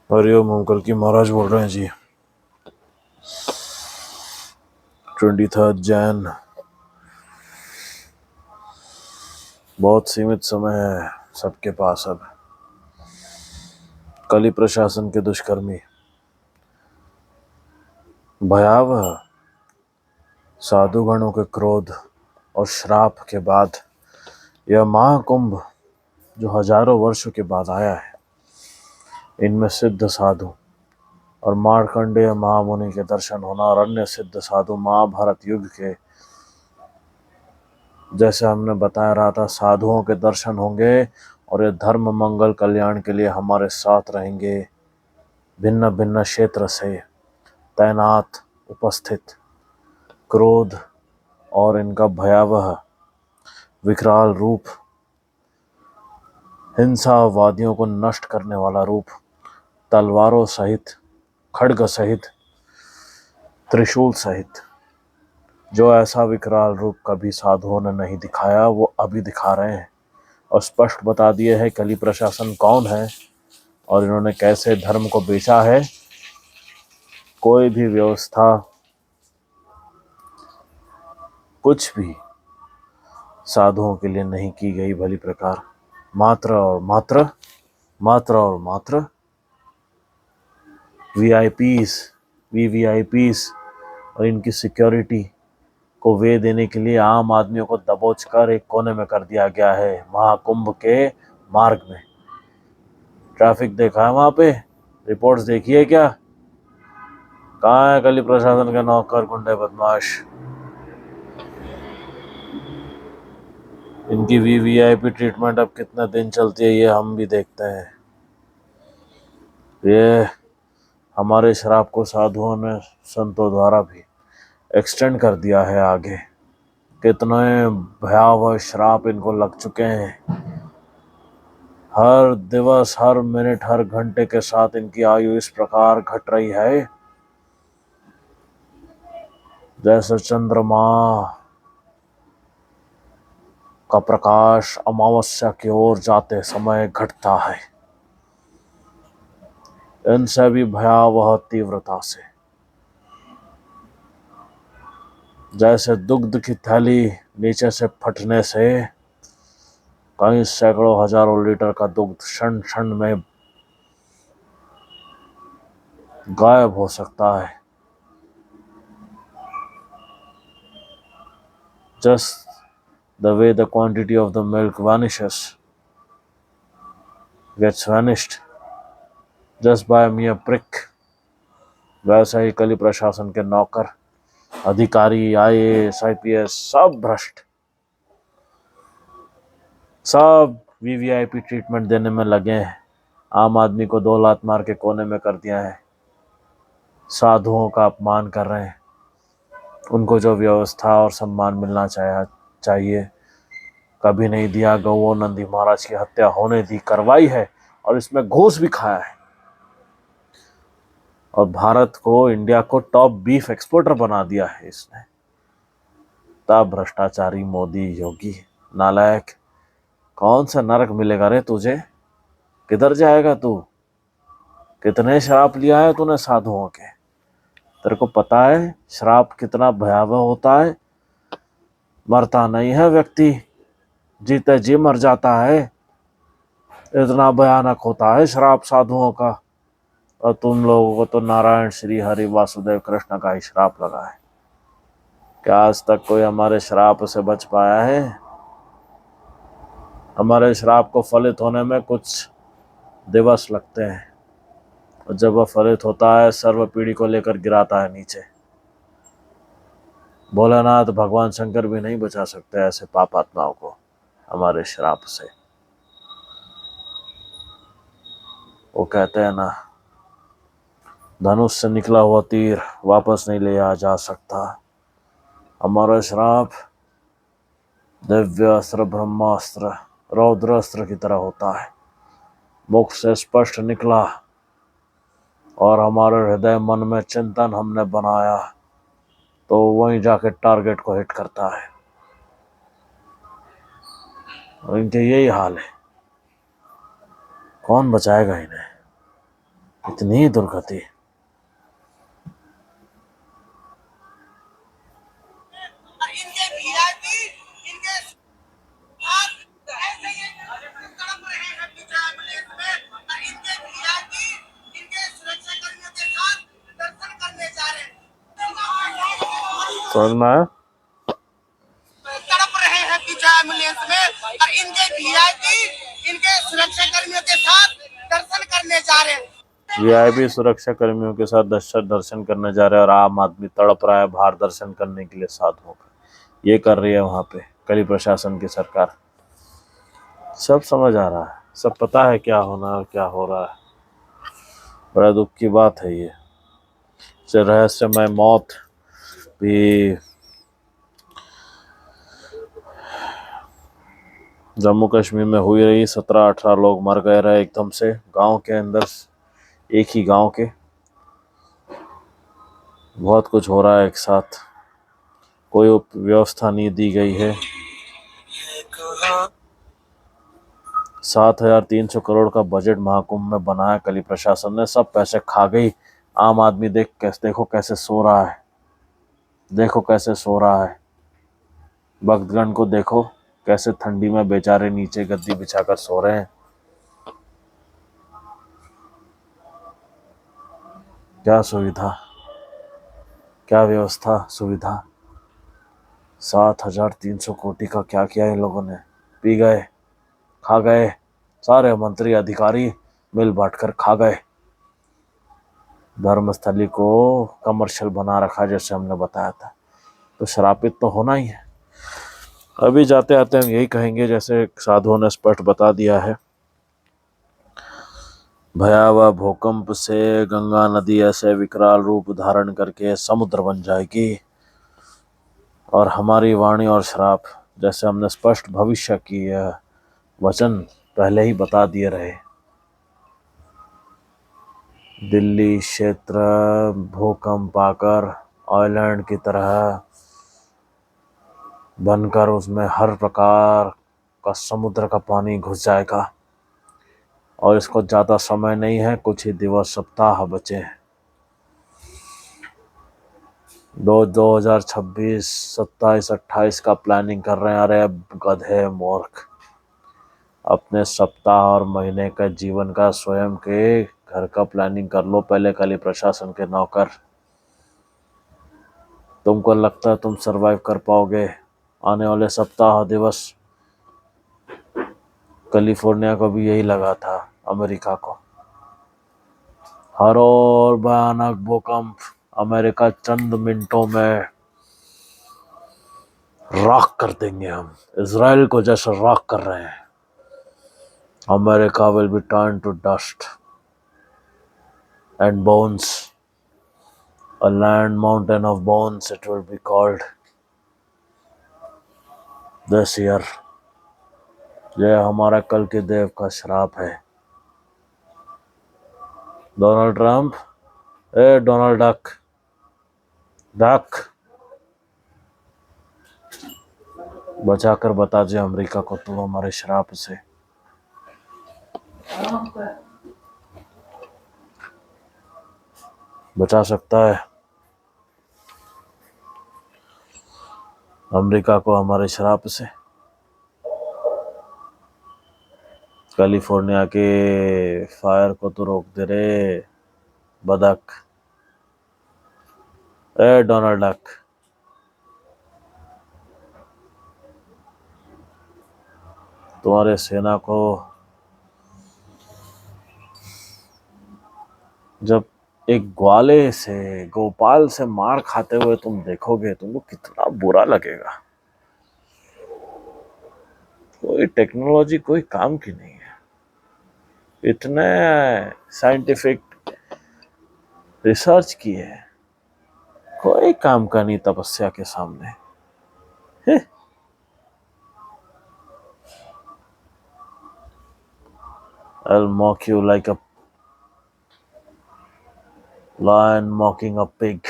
Hariom uncle की महाराज बोल रहे हैं जी। 23 जैन। बहुत सीमित समय है सबके पास अब। कली प्रशासन के दुष्कर्मी भयावह साधुगणों के क्रोध और श्राप के बाद यह महाकुंभ जो हजारों वर्षों के बाद आया है, इनमें सिद्ध साधु और मार्कंडेय महामुनि के दर्शन होना और अन्य सिद्ध साधु महाभारत युग के, जैसे हमने बताया रहा था, साधुओं के दर्शन होंगे और ये धर्म मंगल कल्याण के लिए हमारे साथ रहेंगे। भिन्न भिन्न क्षेत्र से तैनात उपस्थित क्रोध और इनका भयावह विकराल रूप, हिंसावादियों को नष्ट करने वाला रूप, तलवारों सहित, खड्ग सहित, त्रिशूल सहित, जो ऐसा विकराल रूप कभी साधुओं ने नहीं दिखाया वो अभी दिखा रहे हैं और स्पष्ट बता दिए है कली प्रशासन कौन है और इन्होंने कैसे धर्म को बेचा है। कोई भी व्यवस्था, कुछ भी साधुओं के लिए नहीं की गई भली प्रकार। मात्र और मात्र, मात्र और मात्र वीवीआईपीस और इनकी सिक्योरिटी को वे देने के लिए आम आदमियों को दबोच कर एक कोने में कर दिया गया है। महाकुंभ के मार्ग में ट्रैफिक देखा है, वहां पे रिपोर्ट्स देखी है क्या? कहाँ है कली प्रशासन के नौकर गुंडे बदमाश? इनकी वीवीआईपी ट्रीटमेंट अब कितने दिन चलती है ये हम भी देखते हैं। ये हमारे श्राप को साधुओं ने संतों द्वारा भी एक्सटेंड कर दिया है आगे। कितने भयावह श्राप इनको लग चुके हैं। हर दिवस, हर मिनट, हर घंटे के साथ इनकी आयु इस प्रकार घट रही है जैसे चंद्रमा का प्रकाश अमावस्या की ओर जाते समय घटता है, इनसे भी भयावह तीव्रता से। जैसे दुग्ध की थैली नीचे से फटने से कई सैकड़ों हजारों लीटर का दुग्ध क्षण क्षण में गायब हो सकता है, just the way the quantity of the milk gets vanished just by a mere prick, वैसा ही कली प्रशासन के नौकर, अधिकारी, आईएएस, आईपीएस सब भ्रष्ट, सब वीवीआईपी ट्रीटमेंट देने में लगे हैं। आम आदमी को 2 लात मार के कोने में कर दिया है, साधुओं का अपमान कर रहे हैं। उनको जो व्यवस्था और सम्मान मिलना चाहिए कभी नहीं दिया। गौ नंदी महाराज की हत्या होने दी, करवाई है और इसमें घूस भी खाया है और भारत को, इंडिया को टॉप बीफ एक्सपोर्टर बना दिया है इसने। तब भ्रष्टाचारी मोदी, योगी, नालायक, कौन सा नरक मिलेगा रे तुझे? किधर जाएगा तू? कितने श्राप लिया है तूने साधुओं के? तेरे को पता है श्राप कितना भयावह होता है? मरता नहीं है व्यक्ति, जीते जी मर जाता है। इतना भयानक होता है श्राप साधुओं का। और तुम लोगों को तो नारायण श्री हरि वासुदेव कृष्ण का ही श्राप लगा है। क्या आज तक कोई हमारे श्राप से बच पाया है? हमारे श्राप को फलित होने में कुछ दिवस लगते हैं और जब वह फलित होता है सर्व पीढ़ी को लेकर गिराता है नीचे। भोलेनाथ भगवान शंकर भी नहीं बचा सकते ऐसे पापात्माओं को हमारे श्राप से। वो कहते हैं ना, धनुष से निकला हुआ तीर वापस नहीं लिया जा सकता। हमारा श्राप दिव्य अस्त्र, ब्रह्मास्त्र, रौद्रास्त्र की तरह होता है। मुख से स्पष्ट निकला और हमारे हृदय मन में चिंतन हमने बनाया तो वहीं जाके टारगेट को हिट करता है। और इनके यही हाल है, कौन बचाएगा इन्हें? इतनी दुर्गति। समझ में आया? तड़प रहे हैं पीछे एम्बुलेंस में और इनके वीआईपी इनके सुरक्षा कर्मियों के साथ दर्शन करने जा रहे हैं। वीआईपी सुरक्षा कर्मियों के साथ दर्शन करने जा रहे हैं और आम आदमी तड़प रहा है बाहर दर्शन करने के लिए साधुओं का। ये कर रही है वहां पे कली प्रशासन की सरकार। सब समझ आ रहा है, सब पता है क्या होना है, क्या हो रहा है। बड़ा दुख की बात है ये। रहस्यमय मौत भी जम्मू कश्मीर में हुई रही। 17-18 लोग मर गए रहे एकदम से गांव के अंदर, एक ही गांव के। बहुत कुछ हो रहा है एक साथ, कोई व्यवस्था नहीं दी गई है। 7,300 करोड़ का बजट महाकुंभ में बनाया कली प्रशासन ने, सब पैसे खा गई। आम आदमी देखो कैसे सो रहा है, देखो कैसे सो रहा है। भक्तगण को देखो कैसे ठंडी में बेचारे नीचे गद्दी बिछाकर सो रहे हैं। क्या सुविधा, क्या व्यवस्था सुविधा। 7,300 कोटी का क्या किया इन लोगों ने, पी गए, खा गए। सारे मंत्री अधिकारी मिल बांटकर खा गए। धर्मस्थली को कमर्शियल बना रखा जैसे हमने बताया था, तो श्रापित तो होना ही है। अभी जाते आते हम यही कहेंगे, जैसे साधुओं ने स्पष्ट बता दिया है, भयावह भूकंप से गंगा नदी ऐसे विकराल रूप धारण करके समुद्र बन जाएगी और हमारी वाणी और श्राप, जैसे हमने स्पष्ट भविष्य की वचन पहले ही बता दिए रहे। दिल्ली क्षेत्र भूकंप आकर आइलैंड की तरह बनकर उसमें हर प्रकार का समुद्र का पानी घुस जाएगा और इसको ज़्यादा समय नहीं है, कुछ ही दिवस सप्ताह बचे हैं। 2026, 27, 28 का प्लानिंग कर रहे हैं। अरे गधे मूर्ख, अपने सप्ताह और महीने का जीवन का स्वयं के घर का प्लानिंग कर लो पहले, कली प्रशासन के नौकर। तुमको लगता है तुम सरवाइव कर पाओगे आने वाले सप्ताह दिवस? कैलिफोर्निया को भी यही लगा था, अमेरिका को। हर और भयानक भूकंप, अमेरिका चंद मिनटों में राख कर देंगे हम, इजराइल को जैसे राख कर रहे हैं। America will be turn to dust and bones, a land mountain of bones it will be called this year। यह हमारा कल के देव का श्राप है। डोनाल्ड ट्रंप, ए डोनाल्ड डक, डक बचाकर बता दे अमेरिका को तू हमारे श्राप से। बचा सकता है अमेरिका को हमारे श्राप से? कैलिफोर्निया के फायर को तो रोक दे रे बदक, ए डोनाल्ड डक। तुम्हारे सेना को जब एक ग्वाले से, गोपाल से मार खाते हुए तुम देखोगे, तुमको कितना बुरा लगेगा। कोई टेक्नोलॉजी कोई काम की नहीं है, इतने साइंटिफिक रिसर्च की है, कोई काम का नहीं तपस्या के सामने। I'll mock you like a lion mocking a pig।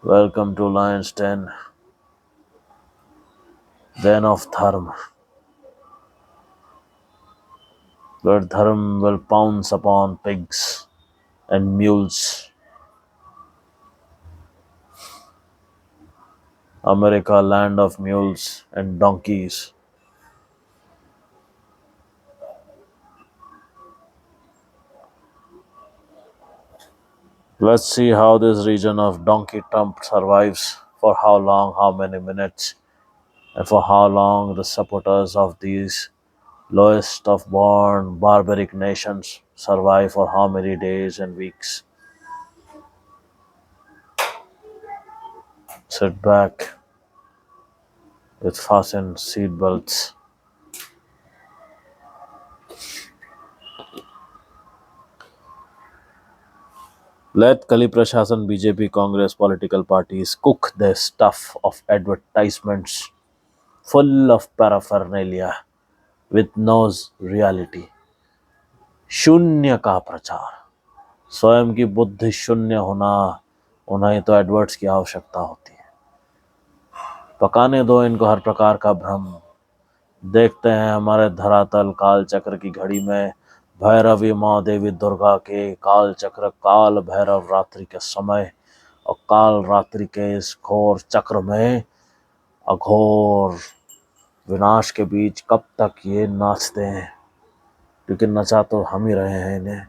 Welcome to Lion's Den, den of धर्म। where dharma will pounce upon pigs and mules. America, land of mules and donkeys. Let's see how this region of Donkey Trump survives, for how long, how many minutes, and for how long the supporters of these lowest of born barbaric nations survive, for how many days and weeks. Sit back with fastened seat belts. Let Kali Prashasan, BJP, Congress, political parties cook their stuff of advertisements full of paraphernalia with no reality. शून्य का प्रचार, स्वयं की बुद्धि शून्य होना, उन्हें तो एडवर्ट्स की आवश्यकता होती है। पकाने दो इनको हर प्रकार का भ्रम। देखते हैं हमारे धरातल काल चक्र की घड़ी में भैरवी माँ देवी दुर्गा के काल चक्र काल भैरव रात्रि के समय और काल रात्रि के इस घोर चक्र में अघोर विनाश के बीच कब तक ये नाचते हैं, क्योंकि नचा तो हम ही रहे हैं इन्हें।